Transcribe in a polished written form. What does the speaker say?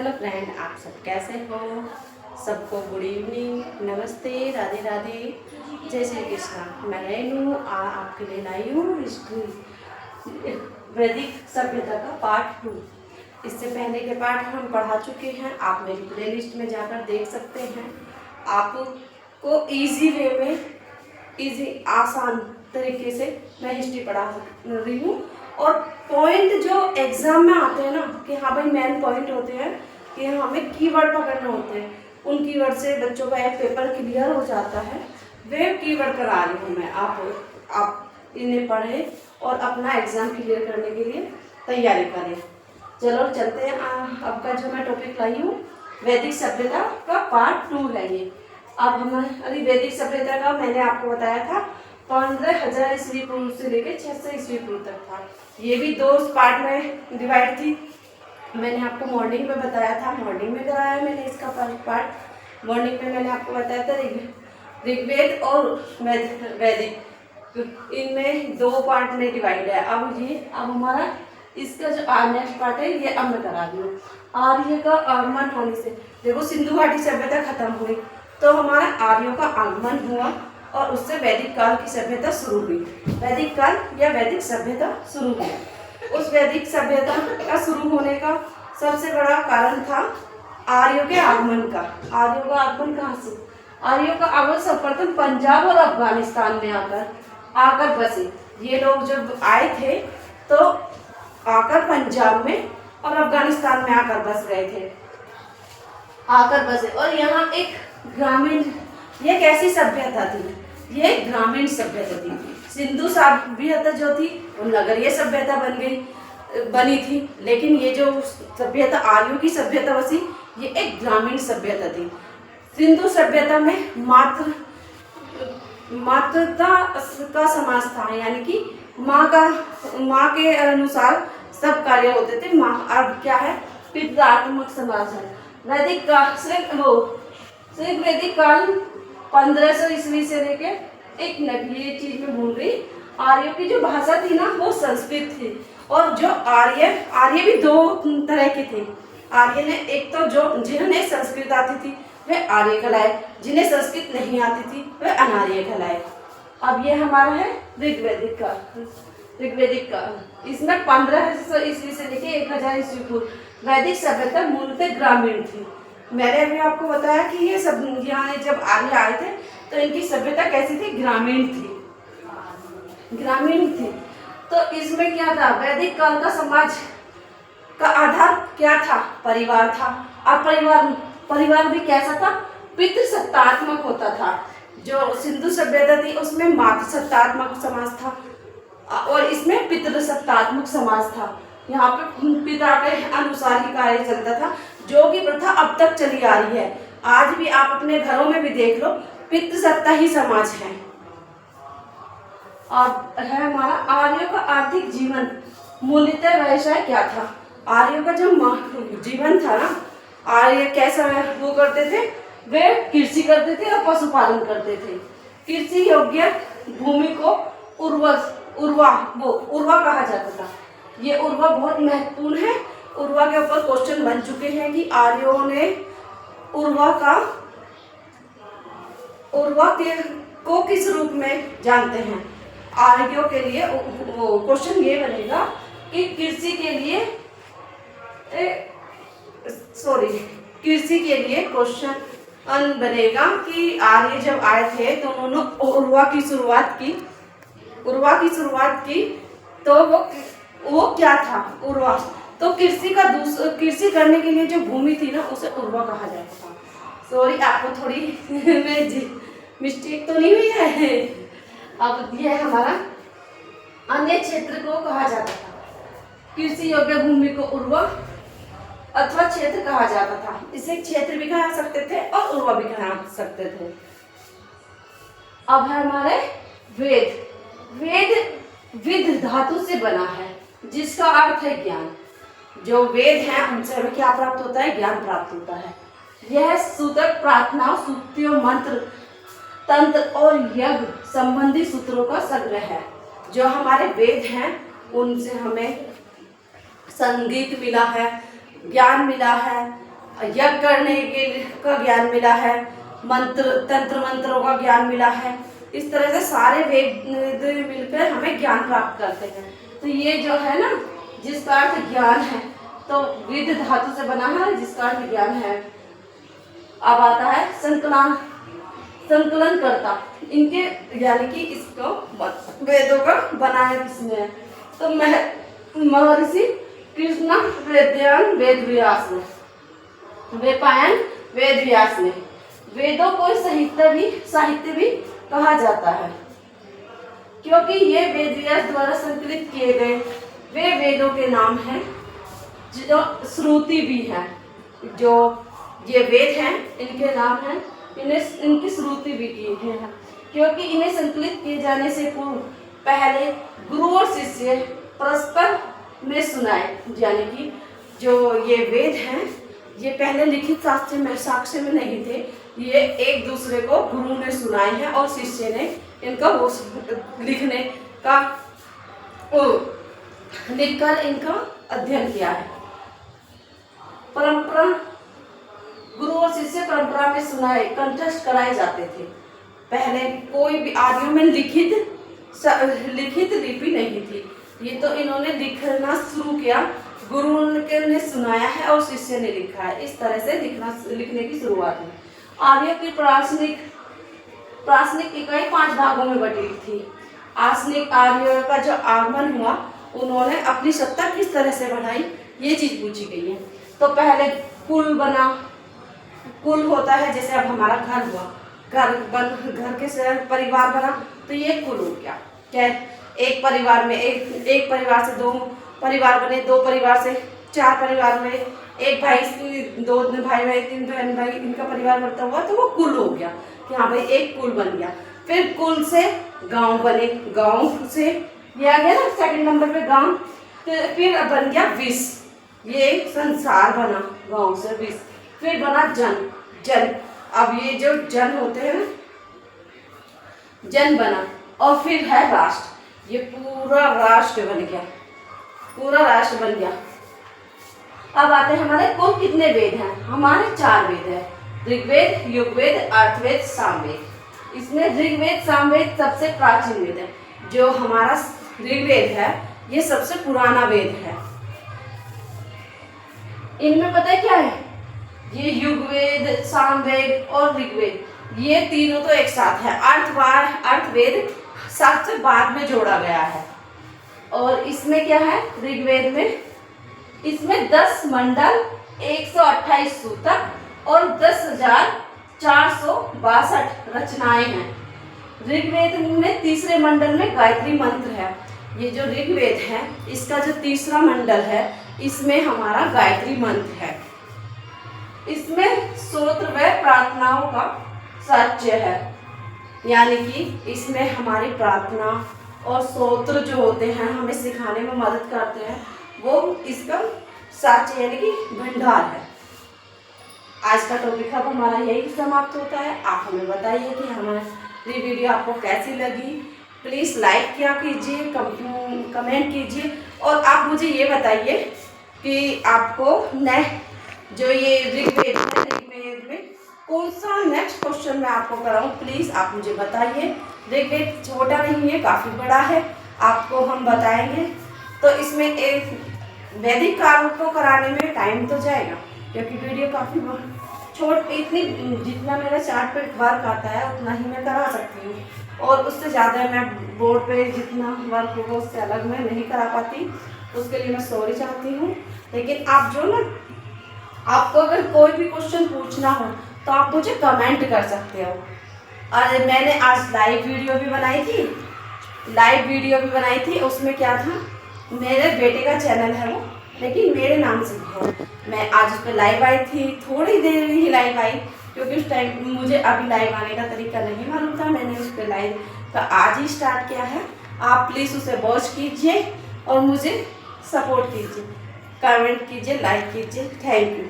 Hello friend, आप सब कैसे हो? सबको गुड इवनिंग, नमस्ते, राधे राधे, जय श्री कृष्णा। मैं रेनू आपके लिए लाई हूँ हिस्ट्री वैदिक सभ्यता का पार्ट 2। इससे पहले के पार्ट हम पढ़ा चुके हैं, आप मेरी प्लेलिस्ट में जाकर देख सकते हैं। आपको इजी वे में, इजी आसान तरीके से मैं हिस्ट्री पढ़ा रही हूँ। और पॉइंट जो एग्जाम में आते हैं ना, कि हाँ भाई मेन पॉइंट होते हैं कि हमें कीवर्ड पकड़ने होते हैं, उन कीवर्ड से बच्चों का एक पेपर क्लियर हो जाता है। वे कीवर्ड करा रही हूँ मैं। आप इन्हें पढ़ें और अपना एग्जाम क्लियर करने के लिए तैयारी करें। चलो चलते हैं। अब का जो मैं टॉपिक लाई हूँ, वैदिक सभ्यता का पार्ट 2 है ये। अब हमारी वैदिक सभ्यता का मैंने आपको बताया था 15,000 ईस्वी पूर्व से लेकर 600 ईस्वी पूर्व तक था। ये भी 2 पार्ट में डिवाइड थी। मैंने आपको मॉर्निंग में बताया था, मॉर्निंग में कराया मैंने इसका पार्ट। मॉर्निंग में मैंने आपको बताया था ऋग्वेद और वैदिक, इनमें 2 पार्ट में डिवाइड है। अब हमारा इसका जो नेक्स्ट पार्ट है ये अब मैं करा रही हूँ। आर्य का आगमन होने से, देखो सिंधु घाटी सभ्यता खत्म हुई तो हमारा आर्यों का आगमन हुआ और उससे वैदिक काल की सभ्यता शुरू हुई। वैदिक काल या वैदिक सभ्यता शुरू हुई। उस वैदिक सभ्यता का शुरू होने का सबसे बड़ा कारण था आर्यों के आगमन का। आर्यों का आगमन कहाँ से? आर्यों का आगमन सर्वप्रथम पंजाब और अफगानिस्तान में आकर बसे। ये लोग जब आए थे तो आकर पंजाब में और अफगानिस्तान में आकर बस गए थे, आकर बसे। और यहाँ एक ग्रामीण, ये कैसी सभ्यता थी? ये ग्रामीण सभ्यता थी। सिंधु सभ्यता जो थी वो नगरीय सभ्यता बनी थी, लेकिन ये जो सभ्यता आर्यों की सभ्यता बसी, ये एक ग्रामीण सभ्यता थी। सिंधु सभ्यता में मातृता का समाज था, यानी कि माँ के अनुसार सब कार्य होते थे। माँ अब क्या है? पितृत्मक समाज है। वैदिक काल सिर्फ वैदिक काल 1500 ईस्वी से लेके एक नकली चीज में भूल गई। आर्यों की जो भाषा थी ना वो संस्कृत थी। और जो आर्य भी 2 तरह के थे। आर्य ने एक तो जो जिन्हें संस्कृत आती थी वे आर्य कहलाए, जिन्हें संस्कृत नहीं आती थी वे अनार्य कहलाए। अब ये हमारा है ऋग्वैदिक काल। इसमें 1500 ईस्वी से लेके 1000 ईस्वी पूर्व वैदिक सभ्यता मूलतः ग्रामीण थी। मैंने अभी आपको बताया कि ये सब यहाँ जब आर्य आए थे तो इनकी सभ्यता कैसी थी? ग्रामीण थी। तो इसमें क्या था? वैदिक काल का समाज का आधार क्या था? परिवार था। अब परिवार भी कैसा था? पितृसत्तात्मक होता था। जो सिंधु सभ्यता थी उसमें मातृसत्तात्मक समाज था और इसमें पितृसत्तात्मक समाज था। यहाँ पे पिता के अनुसार ही कार्य चलता था, जो कि प्रथा अब तक चली आ रही है। आज भी आप अपने घरों में भी देख लो, पितृसत्ता ही समाज है। अब है हमारा आर्यों का आर्थिक जीवन। मूलतः व्यवसाय क्या था? आर्यों का जो जीवन था ना, आर्य कैसा वो करते थे? वे कृषि करते थे और पशुपालन करते थे। कृषि योग्य भूमि को उर्वा कहा जाता था। ये उर्वा बहुत महत्वपूर्ण है। उर्वा के ऊपर क्वेश्चन बन चुके हैं कि आर्यों ने उर्वा को किस रूप में जानते हैं। आर्यों के लिए क्वेश्चन ये बनेगा कि कृषि के लिए क्वेश्चन बनेगा कि आर्य जब आए थे तो उन्होंने उर्वा की शुरुआत की तो वो क्या था? उर्वा तो कृषि करने के लिए जो भूमि थी ना उसे उर्वा कहा जाता था। सॉरी, आपको थोड़ी मिस्टेक तो नहीं हुई है? अब यह हमारा अन्य क्षेत्र को कहा जाता था। कृषि योग्य भूमि को उर्वा अथवा क्षेत्र कहा जाता था। इसे क्षेत्र भी कहा सकते थे और उर्वा भी कहा सकते थे। अब है हमारे वेद विद धातु से बना है, जिसका अर्थ है ज्ञान। जो वेद हैं उनसे हमें क्या प्राप्त होता है? ज्ञान प्राप्त होता है। यह सूतक प्रार्थना, स्तुतियों, मंत्र, तंत्र और यज्ञ संबंधी सूत्रों का संग्रह है। जो हमारे वेद हैं उनसे हमें संगीत मिला है, ज्ञान मिला है, यज्ञ करने के का ज्ञान मिला है, तंत्र मंत्रों का ज्ञान मिला है। इस तरह से सारे वेद मिलकर हमें ज्ञान प्राप्त करते हैं। तो ये जो है ना, जिसका अर्थ ज्ञान है, तो विद धातु से बना है जिसका अर्थ ज्ञान है। अब आता है संतुलन करता, इनके यानी कि इसको वेदों का बनाया किसने? तो महर्षि कृष्ण वेदयान वेदव्यास ने, वेपायन वेदव्यास ने। वेदों को साहित्य भी कहा जाता है, क्योंकि ये वेदव्यास द्वारा संकलित किए गए वे वेदों के नाम हैं जो श्रुति भी है। जो ये वेद हैं इनके नाम हैं, इनकी श्रुति भी की है, क्योंकि इन्हें संकलित किए जाने से पूर्व पहले गुरु और शिष्य परस्पर में सुनाए। यानी कि जो ये वेद हैं ये पहले लिखित साक्ष्य में नहीं थे, ये एक दूसरे को गुरु ने सुनाए हैं और शिष्य ने इनका वो लिखने का लिखकर इनका अध्ययन किया है। परंपरा, गुरु और शिष्य परंपरा में सुनाए कंठस्थ कराए जाते थे। पहले कोई भी आर्यों में लिखित लिपि नहीं थी, ये तो इन्होंने लिखना शुरू किया, गुरु ने सुनाया है और शिष्य ने लिखा है। इस तरह से लिखने की शुरुआत हुई। आर्यों की प्रासनिक इकाई 5 भागों में बटी थी। आसनिक आर्यों का जो आगमन हुआ, उन्होंने अपनी सत्ता किस तरह से बढ़ाई, ये चीज पूछी गई है। तो पहले कुल बना, कुल होता है जैसे अब हमारा घर हुआ, घर के से परिवार बना, तो ये कुल हो गया। क्या एक परिवार में एक परिवार से 2 परिवार बने, 2 परिवार से 4 परिवार में, एक भाई 2 भाई भाई 3 बहन भाई, इनका परिवार बढ़ता हुआ तो वो कुल हो गया कि हाँ भाई एक कुल बन गया। फिर कुल से गांव बने, गांव से ये आ गया ना सेकंड नंबर पे गांव। तो फिर बन गया विश्व, ये संसार बना गांव से विश्व। फिर बना जन, अब ये जो जन होते हैं जन बना, और फिर है राष्ट्र, ये पूरा राष्ट्र बन गया, पूरा राष्ट्र बन गया। अब आते हैं हमारे कुल कितने वेद हैं? हमारे 4 वेद हैं, ऋग्वेद, यजुर्वेद, अर्थवेद, सामवेद। इसमें ऋग्वेद सामवेद सबसे प्राचीन वेद है। जो हमारा ऋग्वेद है ये सबसे पुराना वेद है। इनमें पता है क्या है, ये युगवेद, सामवेद और ऋग्वेद ये तीनों तो एक साथ है। अर्थवेद सबसे बाद में जोड़ा गया है। और इसमें क्या है, ऋग्वेद में इसमें 10 मंडल, 128 सूतक और 10,462 रचनाएं हैं। ऋग्वेद में तीसरे मंडल में गायत्री मंत्र है। ये जो ऋग्वेद है इसका जो तीसरा मंडल है इसमें हमारा गायत्री मंत्र है। इसमें स्तोत्र व प्रार्थनाओं का साक्ष्य है, यानी कि इसमें हमारी प्रार्थना और स्तोत्र जो होते हैं हमें सिखाने में मदद करते हैं, वो इसका साक्ष्य यानी कि भंडार है। आज का टॉपिक अब हमारा यही समाप्त होता है। आप हमें बताइए कि हमारी वीडियो आपको कैसी लगी। प्लीज़ लाइक किया कीजिए, कमेंट कीजिए, और आप मुझे ये बताइए कि आपको जो ये ऋग्वेद में कौन सा नेक्स्ट क्वेश्चन मैं आपको कराऊं, प्लीज़ आप मुझे बताइए। ऋग्वेद छोटा नहीं है, काफ़ी बड़ा है, आपको हम बताएंगे। तो इसमें एक वैदिक कार्य को कराने में टाइम तो जाएगा, क्योंकि वीडियो काफ़ी इतनी जितना मेरा चार्ट पे वर्क आता है उतना ही मैं करा सकती हूँ, और उससे ज़्यादा मैं बोर्ड पे जितना वर्क होगा उससे अलग मैं नहीं करा पाती। उसके लिए मैं सॉरी चाहती हूँ। लेकिन आप जो ना, आपको अगर कोई भी क्वेश्चन पूछना हो तो आप मुझे कमेंट कर सकते हो। और मैंने आज लाइव वीडियो भी बनाई थी, उसमें क्या था, मेरे बेटे का चैनल है वो, लेकिन मेरे नाम से है। मैं आज उस पर लाइव आई थी, थोड़ी देर ही लाइव आई, क्योंकि उस टाइम मुझे अभी लाइव आने का तरीका नहीं मालूम था। मैंने उस पर लाइव का आज ही स्टार्ट किया है। आप प्लीज़ उसे वॉच कीजिए और मुझे सपोर्ट कीजिए, कमेंट कीजिए, लाइक कीजिए। Thank you.